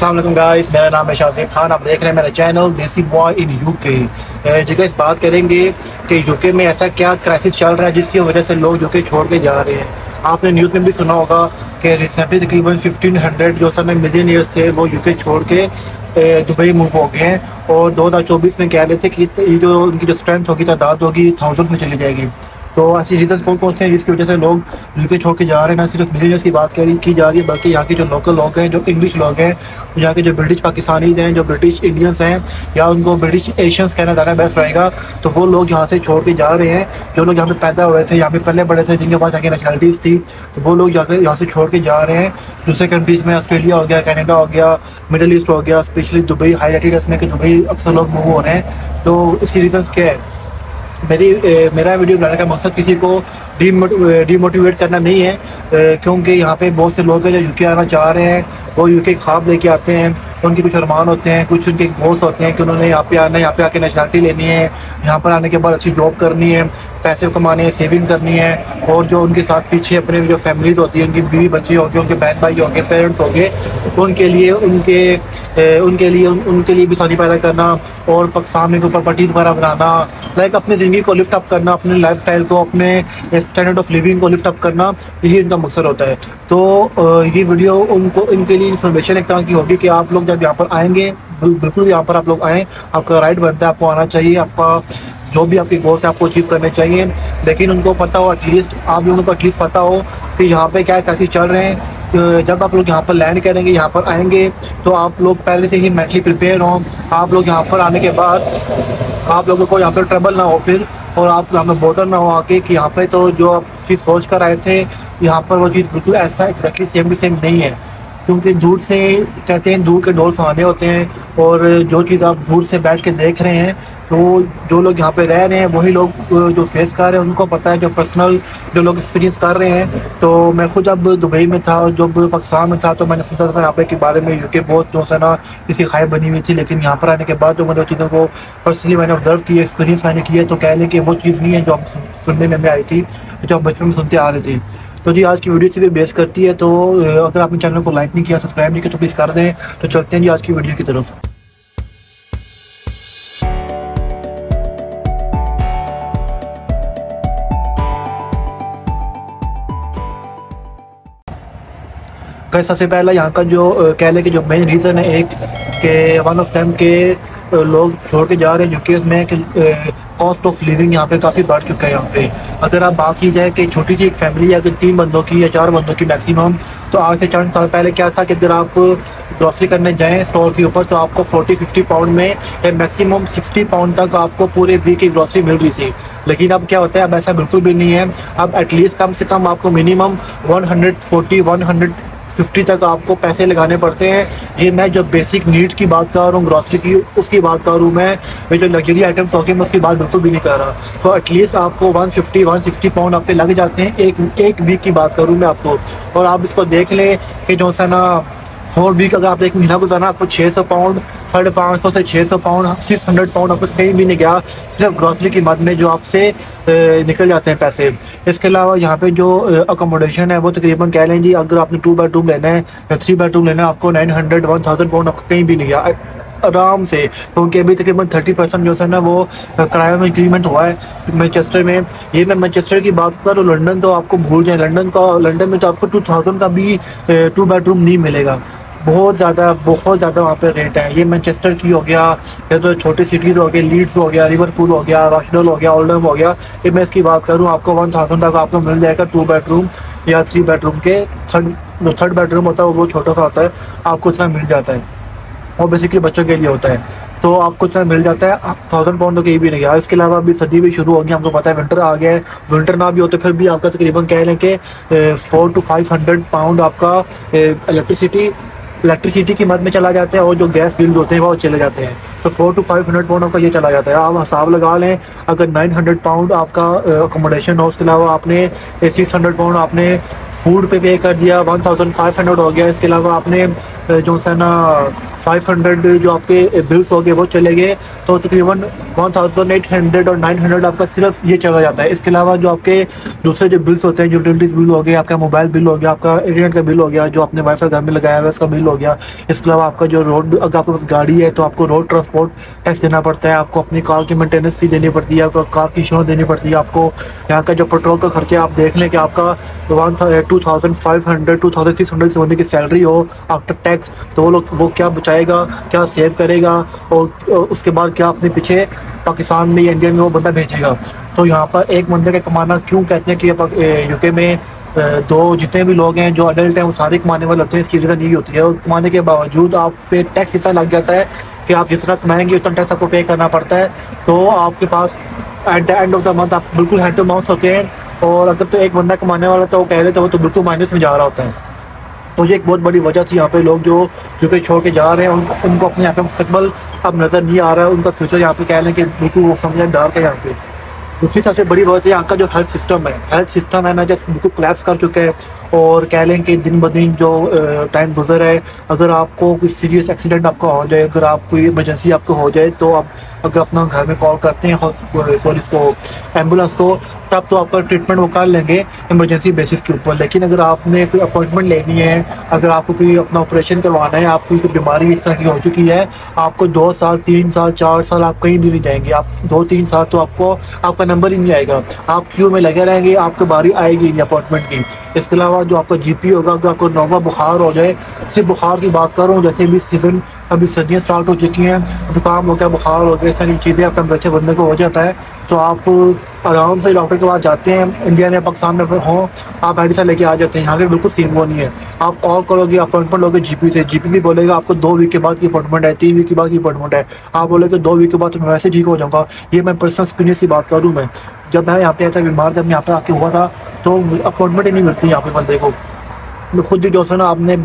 अस्सलाम वालेकुम गाइस, मेरा नाम है शाफिक खान। आप देख रहे हैं मेरा चैनल देसी बॉय इन यूके। जगह इस बात करेंगे कि यूके में ऐसा क्या क्राइसिस चल रहा है जिसकी वजह से लोग यूके छोड़ के जा रहे हैं। आपने न्यूज़ में भी सुना होगा कि रिसेंटली तकरीबन 1500 जो समय मिलियनियर्स थे वो यूके छोड़ के दुबई मूव हो गए हैं और 2024 में कह रहे थे कि ये जो उनकी जो स्ट्रेंथ होगी, तादाद होगी, 1000 में चली जाएगी। तो ऐसी रीजन कौन कौन से हैं जिसकी वजह से लोग यूके छोड़ के जा रहे हैं। ना सिर्फ मिलियनियर्स की बात की जा रही है, बल्कि यहाँ के जो लोकल लोग हैं, जो इंग्लिश लोग हैं, यहाँ के जो ब्रिटिश पाकिस्तानीज हैं, जो ब्रिटिश इंडियंस हैं, या उनको ब्रिटिश एशियंस कहना ज़्यादा बेस्ट रहेगा, तो वो लोग यहाँ से छोड़ के जा रहे हैं। जो लोग यहाँ पे पैदा हुए थे, यहाँ पे पहले बड़े थे, जिनके पास यहाँ की नेशनलिटीज़ थी, तो वो लोग यहाँ से छोड़ के जा रहे हैं दूसरे कंट्रीज़ में। ऑस्ट्रेलिया हो गया, कनाडा हो गया, मिडल ईस्ट हो गया, स्पेशली दुबई हाईलाइटेड इसमें कि दुबई अक्सर लोग मूव हो रहे हैं। तो इसकी रीज़न्स क्या है? मेरा वीडियो बनाने का मकसद किसी को डीमोटिवेट करना नहीं है, क्योंकि यहाँ पे बहुत से लोग हैं जो यूके आना चाह रहे हैं। वो यूके ख्वाब लेके आते हैं, उनके कुछ अरमान होते हैं, कुछ उनके गोल्स होते हैं कि उन्होंने यहाँ पे आना है, यहाँ पे आके नेशनलिटी लेनी है, यहाँ पर आने के बाद अच्छी जॉब करनी है, पैसे कमाने हैं, सेविंग करनी है, और जो उनके साथ पीछे अपने जो फैमिलीज होती है, उनकी बीवी बच्चे होंगे, उनके बहन भाई होंगे, पेरेंट्स होंगे, उनके लिए भी आसानी पैदा करना और पाकिस्तान में प्रॉपर्टीज़ वगैरह बनाना, लाइक अपनी ज़िंदगी को लिफ्ट अप करना, अपने लाइफस्टाइल को, अपने स्टैंडर्ड ऑफ लिविंग को लिफ्ट अप करना, यही उनका मकसद होता है। तो ये वीडियो इनके लिए इन्फॉर्मेशन एक तरह की होगी कि आप लोग जब यहाँ पर आएंगे, बिल्कुल यहाँ पर आप लोग आएँ, आपका राइट बनता है, आपको आना चाहिए, आपका जो भी आपके गोल्स है आपको अचीव करने चाहिए। लेकिन उनको पता हो, एटलीस्ट आप लोगों को एटलीस्ट पता हो कि यहाँ पे क्या कैसे चल रहे हैं। जब आप लोग यहाँ पर लैंड करेंगे, यहाँ पर आएंगे, तो आप लोग पहले से ही मेंटली प्रिपेयर हों। आप लोग यहाँ पर आने के बाद आप लोगों को यहाँ पर ट्रबल ना हो फिर, और आप यहाँ पर बोतल ना हो आके कि यहाँ पे तो जो आप चीज़ सोच कर आए थे, यहाँ पर वो चीज़ बिल्कुल ऐसा एक्जैक्टली सेम टू सेम नहीं है। क्योंकि दूर से कहते हैं दूर के ढोल सुहाने होते हैं, और जो चीज़ आप दूर से बैठ के देख रहे हैं, तो जो लोग यहाँ पे रह रहे हैं वही लोग जो फेस कर रहे हैं उनको पता है, जो पर्सनल जो लोग एक्सपीरियंस कर रहे हैं। तो मैं खुद जब दुबई में था, जब पाकिस्तान में था, तो मैंने सुना था यहाँ पे के बारे में यूके बहुत जो है ना इसकी खाई बनी हुई थी। लेकिन यहाँ पर आने के बाद जो मैंने चीज़ों को पर्सनली मैंने ऑब्जर्व किया, एक्सपीरियंस मैंने किया, तो कह लें कि वो चीज़ नहीं है जो हम सुनने में आई थी, जो हम बचपन में सुनते आ रहे थे। तो जी आज की वीडियो से भी बेस करती है। तो अगर आपने चैनल को लाइक नहीं किया, सब्सक्राइब नहीं किया, तो प्लीज़ कर दें। तो चलते हैं जी आज की वीडियो की तरफ। सबसे पहला यहाँ का जो कह लें कि जो मेन रीज़न है एक कि वन ऑफ देम के लोग छोड़ के जा रहे हैं यूके में कि कॉस्ट ऑफ लिविंग यहाँ पे काफ़ी बढ़ चुका है। यहाँ पे अगर आप बात की जाए कि छोटी सी एक फैमिली है, अगर 3 बंदों की या 4 बंदों की मैक्सिमम, तो आज से 4 साल पहले क्या था कि अगर आप ग्रॉसरी करने जाएं स्टोर के ऊपर, तो आपको 40-50 पाउंड में मैक्सिमम 60 पाउंड तक आपको पूरे वीक की ग्रॉसरी मिल रही थी। लेकिन अब क्या होता है, अब ऐसा बिल्कुल भी नहीं है। अब एटलीस्ट कम से कम आपको मिनिमम 140-150 तक आपको पैसे लगाने पड़ते हैं। ये मैं जो बेसिक नीड की बात कर रहा हूँ, ग्रॉसरी की, उसकी बात कर रहा हूँ मैं जो लग्जरी आइटम्स होके मैं उसकी बात बिल्कुल भी नहीं कर रहा। तो एटलीस्ट आपको 150-160 पाउंड आपके लग जाते हैं एक वीक की बात करूँ मैं आपको। और आप इसको देख लें कि जो सा ना 4 वीक अगर आप एक महीना गुजारना, आपको 600 पाउंड, 550 से 600 पाउंड, 600 पाउंड आपको कहीं भी नहीं गया, सिर्फ ग्रॉसरी की मद में जो आपसे निकल जाते हैं पैसे। इसके अलावा यहाँ पे जो अकोमोडेशन है वो तकरीबन कह लें जी, अगर आपने 2 बेडरूम लेना है या 3 बेडरूम लेना है, आपको 900-1000 पाउंड आपको कहीं भी नहीं गया आराम से। क्योंकि अभी तकरीबन 30% जो है ना वो किराए में इंक्रीमेंट हुआ है मैनचेस्टर में। ये मैं मैनचेस्टर की बात कर रहा हूँ, लंदन तो आपको भूल जाए। लंदन में तो आपको 2000 का भी 2 बेडरूम नहीं मिलेगा। बहुत ज़्यादा वहाँ पे रेट है। ये मैनचेस्टर की हो गया, या तो छोटी सिटीज़ हो गई, लीड्स हो गया, लिवरपूल हो गया, रॉशडेल हो गया, ओल्डहम हो गया। ये मैं इसकी बात करूँ, आपको 1000 तक आपको मिल जाएगा 2 बेडरूम या 3 बेडरूम के। थर्ड बेडरूम होता है वो छोटा सा होता है, आपको इतना मिल जाता है। वो बेसिकली बच्चों के लिए होता है, तो आपको इतना मिल जाता है। 1000 पाउंड तो कहीं भी नहीं गया। इसके अलावा अभी सर्दी भी शुरू होगी, हमको पता है विंटर आ गया है। विंटर ना भी होते फिर भी आपका तकरीबन कह लें कि 400-500 पाउंड आपका इलेक्ट्रिसिटी की मद में चला जाता है, और जो गैस बिल्स होते हैं वो चले जाते हैं। तो 400-500 पाउंड आपका ये चला जाता है। आप हिसाब लगा लें, अगर 900 पाउंड आपका अकोमोडेशन हो, उसके अलावा आपने 600 पाउंड आपने फूड पे कर दिया 1500 हो गया। इसके अलावा आपने जो सा ना 500 जो आपके बिल्स हो गए वो चले गए, तो तकरीबन 1800 और 900 आपका सिर्फ ये चला जाता है। इसके अलावा जो आपके दूसरे जो बिल्स होते हैं, यूटिलिटीज़ बिल हो गया, आपका मोबाइल बिल हो गया, आपका इंटरनेट का बिल हो गया, जो आपने वाईफाई घर में लगाया हुआ है उसका बिल हो गया। इसके अलावा आपका जो रोड, अगर आपके पास गाड़ी है तो आपको रोड ट्रांसपोर्ट टैक्स देना पड़ता है, आपको अपनी कार की मेंटेनेंस फी देनी पड़ती है, आपको कार की इंश्योरेंस देनी पड़ती है, आपको यहाँ का जो पेट्रोल का खर्चा आप देख लें कि आपका 2500 2600 से होने की सैलरी हो आफ्टर टैक्स, तो वो क्या बचाएगा, क्या सेव करेगा, और उसके बाद क्या अपने पीछे पाकिस्तान में या इंडिया में वो बंदा भेजेगा। तो यहाँ पर एक बंदे का कमाना क्यों कहते हैं कि यूके में दो जितने भी लोग हैं जो अडल्ट हैं वो सारे कमाने वाले होते हैं, इसकी रीज़न यही होती है। और कमाने के बावजूद आप पे टैक्स इतना लग जाता है कि आप जितना कमाएंगे उतना टैक्स आपको पे करना पड़ता है। तो आपके पास at the end of the month आप बिल्कुल हैंड टू माउथ होते हैं, और अगर तो एक बंदा कमाने वाला तो वो कह रहे थे वो तो बिल्कुल माइनस में जा रहा होता है। तो ये एक बहुत बड़ी वजह थी यहाँ पे लोग जो कि छोड़ के जा रहे हैं, उनको अपने यहाँ पे मुस्तकबल अब नज़र नहीं आ रहा है, उनका फ्यूचर यहाँ पे कह लें कि बिल्कुल वो समझ डार्क है यहाँ पे। दूसरी सबसे बड़ी वजह यहाँ का जो हेल्थ सिस्टम है ना, जैसे बिल्कुल कोलैप्स कर चुका है। और कह लें कि दिन ब दिन जो टाइम गुजर है, अगर आपको कोई सीरियस एक्सीडेंट आपका हो जाए, अगर आप कोई इमरजेंसी आपको हो जाए, तो आप अगर अपना घर में कॉल करते हैं सॉरी इसको एम्बुलेंस को, तब तो आपका ट्रीटमेंट वो कर लेंगे इमरजेंसी बेसिस के ऊपर। लेकिन अगर आपने कोई अपॉइंटमेंट लेनी है, अगर आपको कोई अपना ऑपरेशन करवाना है, आपको कोई बीमारी इस तरह की हो चुकी है, आपको 2 साल 3 साल 4 साल आप कहीं भी नहीं जाएंगे, आप 2-3 साल तो आपको आपका नंबर ही नहीं आएगा, आप क्यू में लगे रहेंगे, आपकी बारी आएगी नहीं अपॉइंटमेंट की। इसके अलावा जो आपका जीपी होगा, अगर आपको नॉर्मल बुखार हो जाए, सिर्फ बुखार की बात करूँ, जैसे भी सीज़न अभी सर्दियाँ स्टार्ट हो चुकी हैं, जुकाम हो गया, बुखार हो गया, सारी चीज़ें आप टेम्परेचर बंदे को हो जाता है, तो आप आराम से डॉक्टर के पास जाते हैं। इंडिया में पाकिस्तान में हो, आप मेडिसिन लेके आ जाते हैं। यहाँ पे बिल्कुल सेम वो नहीं है। आप कॉल करोगे, अपॉइंटमेंट लोगे जीपी से, जीपी भी बोलेगा आपको 2 वीक के बाद की अपॉइंटमेंट है, 3 वीक के बाद की अपॉइंटमेंट है। आप बोलोगे 2 वीक के बाद तो मैं वैसे ठीक हो जाऊँगा। ये मैं पर्सनल एक्सपीरियंस की बात करूँ, मैं जब मैं यहाँ पे आया था बीमार, जब यहाँ पे आके हुआ था, तो अपॉइंटमेंट ही नहीं मिलती यहाँ पे बंदे को। खुद ही जो है ना, आपने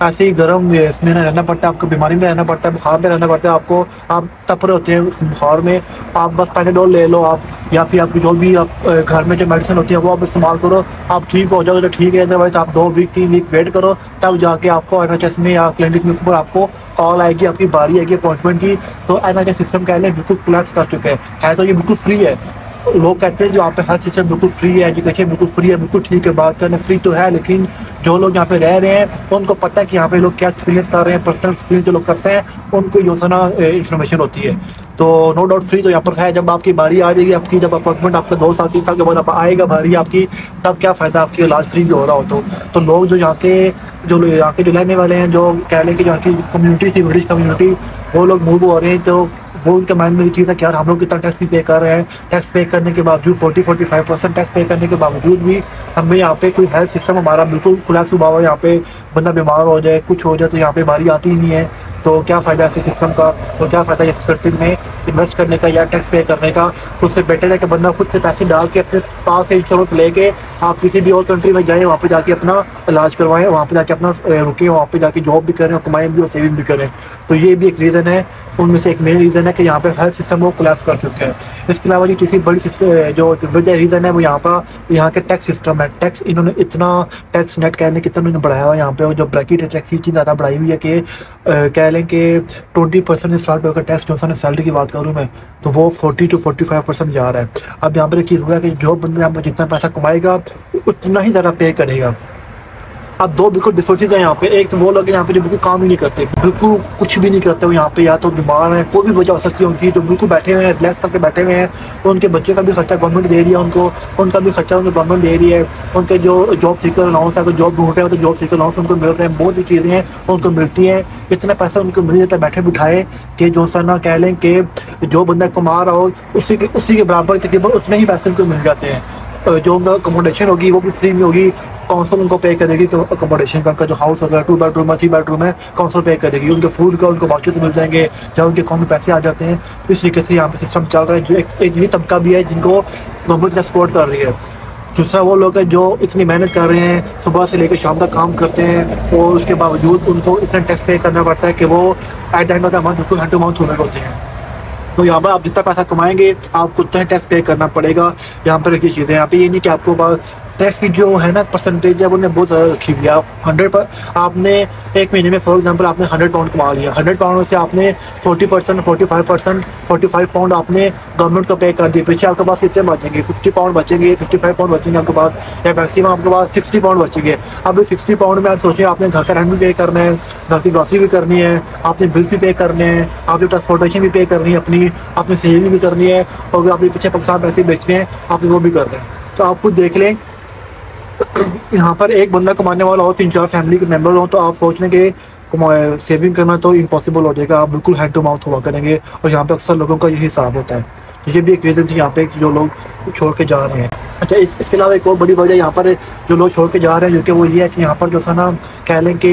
ऐसे ही गर्म इसमें रहना पड़ता है, आपको बीमारी में रहना पड़ता है, बुखार में रहना पड़ता है आपको। आप तप रहे होते हैं उस बुखार में, आप बस पैराडोल ले लो आप, या फिर आपकी जो भी आप घर में जो मेडिसिन होती है वो आप इस्तेमाल करो, आप ठीक हो जाओगे तो ठीक है। अदरवाइज आप 2 वीक 3 वीक वेट करो, तब जाके आपको NHS में या क्लिनिक में ऊपर आपको कॉल आएगी, आपकी बारी आएगी अपॉइंटमेंट की। तो NHS सिस्टम कह लें बिल्कुल कोलैप्स कर चुके हैं। तो ये बिल्कुल फ्री है। लोग कहते हैं जो यहाँ पे हर सिस्टम बिल्कुल फ्री है, एजुकेशन बिल्कुल फ्री है, बिल्कुल ठीक है, बात करना फ्री तो है, लेकिन जो लोग यहाँ पे रह रहे हैं उनको पता है कि यहाँ पे लोग क्या एक्सपीरियंस कर रहे हैं, पर्सनल एक्सपीरियंस जो लोग करते हैं उनको जो है ना इन्फॉर्मेशन होती है। तो नो डाउट फ्री तो यहाँ पर है। जब आपकी बारी आ जाएगी, आपकी जब अपॉइंटमेंट आपका 2 साल 3 साल के बाद आप आएगा बारी आपकी, तब क्या फ़ायदा आपकी इलाज फ्री भी हो रहा हो। तो लोग जो यहाँ के जो रहने वाले हैं, जो कह लें कि यहाँ की कम्युनिटी थी, ब्रिटिश कम्युनिटी, वो लोग मूव हो रहे हैं। तो वो उनके माइंड में ये चीज़ है कि यार हम लोग कितना टैक्स भी पे कर रहे हैं, टैक्स पे करने के बावजूद 40-45% टैक्स पे करने के बावजूद भी हमें यहाँ पे कोई हेल्थ सिस्टम हमारा बिल्कुल कोलैप्स हुआ हुआ है। यहाँ पे बंदा बीमार हो जाए, कुछ हो जाए, तो यहाँ पे बारी आती ही नहीं है। तो क्या फ़ायदा ऐसे सिस्टम का, तो क्या फ़ायदा इस कंट्री में इन्वेस्ट करने का या टैक्स पे करने का। तो उससे बेटर है कि बंदा खुद से पैसे डाल के अपने पास से इंश्योरेंस लेके आप किसी भी और कंट्री में जाएँ, वहाँ पे जाके अपना इलाज करवाएं, वहाँ पे जाके अपना रुकें, वहाँ पे जाके जॉब भी करें और कमाएं भी और सेविंग भी करें। तो ये भी एक रीज़न है, उनमें से एक मेन रीज़न है कि यहाँ पे हेल्थ सिस्टम वो कोलैप्स कर चुके हैं। इसके अलावा ये किसी बड़ी जो वजह रीज़न है वो यहाँ के टैक्स सिस्टम है। टैक्स इन्होंने इतना टैक्स नेट कहने कितना इन्होंने बढ़ाया हुआ यहाँ पे, जो ब्रैकेट टैक्स की चीज़ ज़्यादा बढ़ाई हुई है कि कह लें कि 20% स्टार्ट होकर टैक्स जो है सैलरी की बात करूँ मैं, तो वो 40-45% जा रहा है। अब यहाँ पर एक चीज़ हुआ है कि जो बंदा यहाँ पर जितना पैसा कमाएगा उतना ही ज़्यादा पे करेगा। अब 2 बिल्कुल डिफरेंसेस हैं यहाँ पे। एक तो वो लोग यहाँ पे जो बिल्कुल काम ही नहीं करते, बिल्कुल कुछ भी नहीं करते, वो यहाँ पे या तो बीमार हैं, कोई भी वजह हो सकती है उनकी, जो बिल्कुल बैठे हुए हैं लेस करके बैठे हुए हैं, तो उनके बच्चे का भी खर्चा गवर्नमेंट दे रही है उनको, उनका भी खर्चा उनको गवर्नमेंट दे रही है। उनके जो जॉब सीकर अलाउंस है, जॉब ढूंढ रहे हैं तो जॉब सीकर अलाउंस उनको मिल रहे हैं, बहुत सी चीज़ें हैं उनको मिलती हैं। इतना पैसा उनको मिल जाता है बैठे बिठाए कि जो सा ना कह लें कि जो बंदा कमा रहा हो उसी के बराबर तकरीबन उतने ही पैसे उनको मिल जाते हैं। जो उनका अकोमोडेशन होगी वो भी फ्री में होगी, काउंसिल उनको पे करेगी। तो अकोमोडेशन का उनका जो हाउस होगा 2 बेडरूम है 3 बेडरूम है, काउंसिल पे करेगी। उनके फूड का उनको वाउचर मिल जाएंगे जब उनके अकाउंट में पैसे आ जाते हैं। इस तरीके से यहाँ पे सिस्टम चल रहा है, जो एक ये तबका भी है जिनको गवर्नमेंट सपोर्ट कर रही है। दूसरा वो लोग हैं जो इतनी मेहनत कर रहे हैं, सुबह से लेकर शाम तक काम करते हैं और उसके बावजूद उनको इतना टैक्स पे करना पड़ता है कि वो eight the end of the month बिल्कुल हैंड टू माउथ होने होते हैं। तो यहाँ पर आप जितना पैसा कमाएंगे आपको उतना टैक्स पे करना पड़ेगा। यहाँ पर ये चीज़ें यहाँ पे ये नहीं कि आपको टैक्स की जो है ना परसेंटेज है वो ने बहुत ज़्यादा रखी हुई है। आप 100 पर आपने एक महीने में फॉर एग्जांपल आपने 100 पाउंड कमा लिया, 100 पाउंड में से आपने 40% 45 पाउंड आपने गवर्नमेंट को पे कर दिए। पीछे आपके पास कितने बचेंगे? 50 पाउंड बचेंगे, 55 पाउंड बचेंगे आपके पास, या मैक्सिमम आपके पास 60 पाउंड बचेंगे। अब इस 60 पाउंड में आप सोचिए आपने घर का रेंट भी पे करना है, घर की ग्रॉसरी भी करनी है, आपने बिल्स भी पे करने हैं, आपने ट्रांसपोर्टेशन भी पे करनी है, अपनी सेविंग भी करनी है, और आपने पीछे पाकिस्तान पैसे बेचने हैं, आपने वो भी करना है। तो आप खुद देख लें, यहाँ पर एक बंदा कमाने वाला हो, 3-4 फैमिली के मेंबर हो, तो आप सोच लें कि सेविंग करना तो इम्पॉसिबल हो जाएगा। आप बिल्कुल हैंड टू माउथ हुआ करेंगे, और यहाँ पे अक्सर लोगों का यही हिसाब होता है। तो ये भी एक रीज़न थी यहाँ पे जो लोग छोड़ के जा रहे हैं। अच्छा, इसके अलावा एक और बड़ी वजह यहाँ पर जो लोग छोड़ के जा रहे हैं, जो कि वो ये है कि यहाँ पर जो सा ना कह लें कि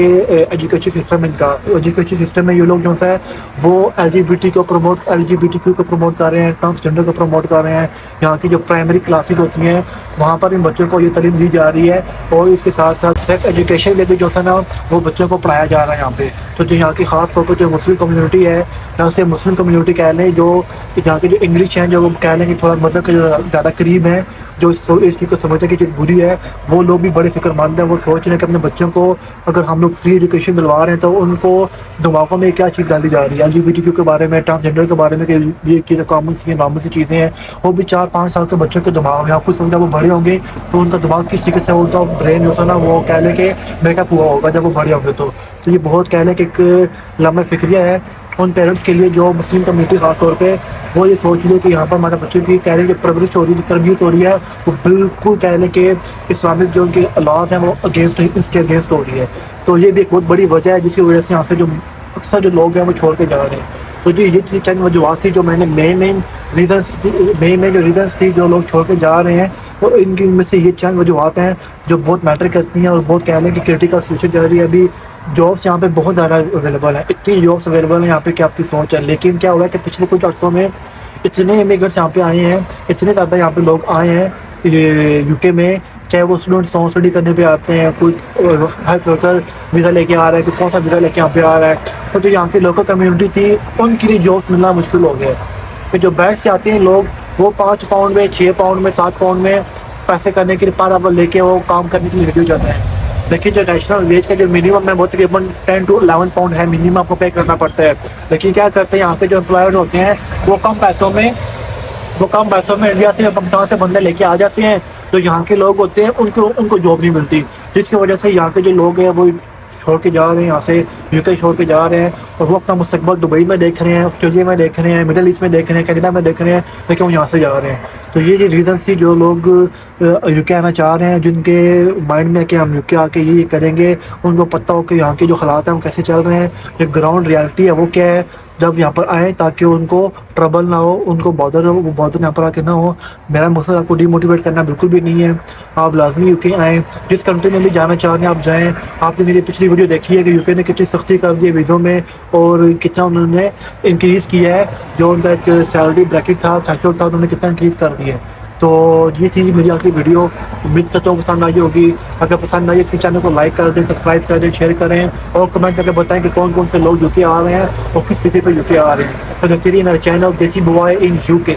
एजुकेशन सिस्टम, इनका एजुकेशन सिस्टम में ये लोग जो सा है वो LGBT को प्रमोट कर रहे हैं, ट्रांसजेंडर को प्रमोट कर रहे हैं। यहाँ की जो प्राइमरी क्लासेज होती हैं वहाँ पर इन बच्चों को ये तालीम दी जा रही है, और इसके साथ साथ सेक्स एजुकेशन में भी जो सा ना वो बच्चों को पढ़ाया जा रहा है यहाँ पे। तो जो यहाँ की ख़ास तौर पर जो मुस्लिम कम्युनिटी है, यहाँ से मुस्लिम कम्युनिटी कह लें, जो यहाँ की जो इंग्लिश हैं, जो कह लें कि थोड़ा मतलब के ज़्यादा करीब है, जो इस चीज़ को समझते हैं कि चीज़ बुरी है, वो लोग भी बड़े फिक्रमंद हैं। वो सोच रहे हैं कि अपने बच्चों को अगर हम लोग फ्री एजुकेशन दिलवा रहे हैं तो उनको दिमागों में क्या चीज़ डाली जा रही है, LGBTQ के बारे में, ट्रांसजेंडर के बारे में, कि ये चीज़ें कॉमन सी चीज़ें हैं। वो भी 4-5 साल के बच्चों के दिमाग में, आपको समझा वो बड़े होंगे तो उनका दिमाग किस तरीके से, उनका ब्रेन जो सा ना वो कह लें कि मेकअप हुआ होगा जब वो बड़े होंगे। तो ये बहुत कह लें कि एक लम्बा फिक्रिया है उन पेरेंट्स के लिए जो मुस्लिम कम्युनिटी ख़ास तौर पे वो ये सोच ले कि यहाँ पर हमारे बच्चों की कह रहे कि परवरिश हो रही है, तरबियत हो रही है, वो बिल्कुल कह लें कि इस्लामिक जो उनके लॉज हैं वो इसके अगेंस्ट हो रही है। तो ये भी एक बहुत बड़ी वजह है जिसकी वजह से यहाँ से जो अक्सर जो लोग हैं वो छोड़ के जा रहे हैं। तो जी ये चंद वजूहत थी जो मैंने मेन जो रीज़न्स थी जो लोग छोड़ के जा रहे हैं, और इनकी में से ये चंद वजूहत हैं जो बहुत मैटर करती हैं, और बहुत कह लें कि क्रिटिकल सिचुएशन चल रही है। अभी जॉब्स यहाँ पे बहुत ज़्यादा अवेलेबल है, इतनी जॉब्स अवेलेबल हैं यहाँ पे कि आपकी सोच है। लेकिन क्या हुआ है कि पिछले कुछ अर्सों में इतने इमिग्रेंट्स यहाँ पे आए हैं, इतने ज़्यादा यहाँ पे लोग आए हैं UK में, चाहे वो स्टूडेंट्स हों, स्टडी करने पे आते हैं, कोई हेल्थ वर्कर वीज़ा लेके आ रहा है, कोई कौन सा वीज़ा लेके यहाँ पे आ रहा है। तो जो यहाँ की लोकल कम्युनिटी थी उनके लिए जॉब्स मिलना मुश्किल हो गया। तो जो बाहर से आते हैं लोग, वो 5 पाउंड में, 6 पाउंड में, 7 पाउंड में पैसे करने के लिए पर आवर लेके वो काम करने के लिए रेडी हो जाते हैं। लेकिन जो नेशनल वेज का जो मिनिमम है वो तकरीबन 10 to 11 पाउंड है, मिनिमम आपको पे करना पड़ता है। लेकिन क्या करते हैं यहाँ पे जो एम्प्लॉयर होते हैं वो कम पैसों में इंडिया से, पाकिस्तान से बंदे लेके आ जाते हैं। तो यहाँ के लोग होते हैं उनको जॉब नहीं मिलती, जिसकी वजह से यहाँ के जो लोग हैं वो छोड़ के जा रहे हैं, यहाँ से UK छोड़ के जा रहे हैं, और वो अपना मुस्तकबल दुबई में देख रहे हैं, ऑस्ट्रेलिया में देख रहे हैं, मिडल ईस्ट में देख रहे हैं, कनाडा में देख रहे हैं, लेकिन वो यहाँ से जा रहे हैं। तो ये रीज़न थी जो लोग UK आना चाह रहे हैं, जिनके माइंड में कि हम UK आके ये करेंगे, उनको पता हो कि यहाँ के जो हालात हैं वो कैसे चल रहे हैं, जो ग्राउंड रियलिटी है वो क्या है, जब यहाँ पर आए ताकि उनको ट्रबल ना हो, उनको बॉदर यहाँ पर आके ना हो। मेरा मकसद आपको डीमोटिवेट करना बिल्कुल भी नहीं है। आप लाजमी UK आएँ, जिस कंट्री में भी जाना चाह रहे हैं आप जाएँ। आपने मेरी पिछली वीडियो देखी है कि UK ने कितनी सख्ती कर दी है वीज़ों में, और कितना उन्होंने इंक्रीज़ किया है, जो उनका एक सैलरी ब्रैकेट था, थ्रेशोल्ड था, उन्होंने कितना इंक्रीज़ कर दिया है। तो ये थी मेरी आखिरी वीडियो, उम्मीद करता हूँ पसंद आई होगी। अगर पसंद आई तो चैनल को लाइक कर दें, सब्सक्राइब कर दें, शेयर करें, और कमेंट करके बताएं कि कौन कौन से लोग UK आ रहे हैं और किस स्थिति पर UK आ रहे हैं। तो देखते रहिए मेरा चैनल देसी बॉय इन UK।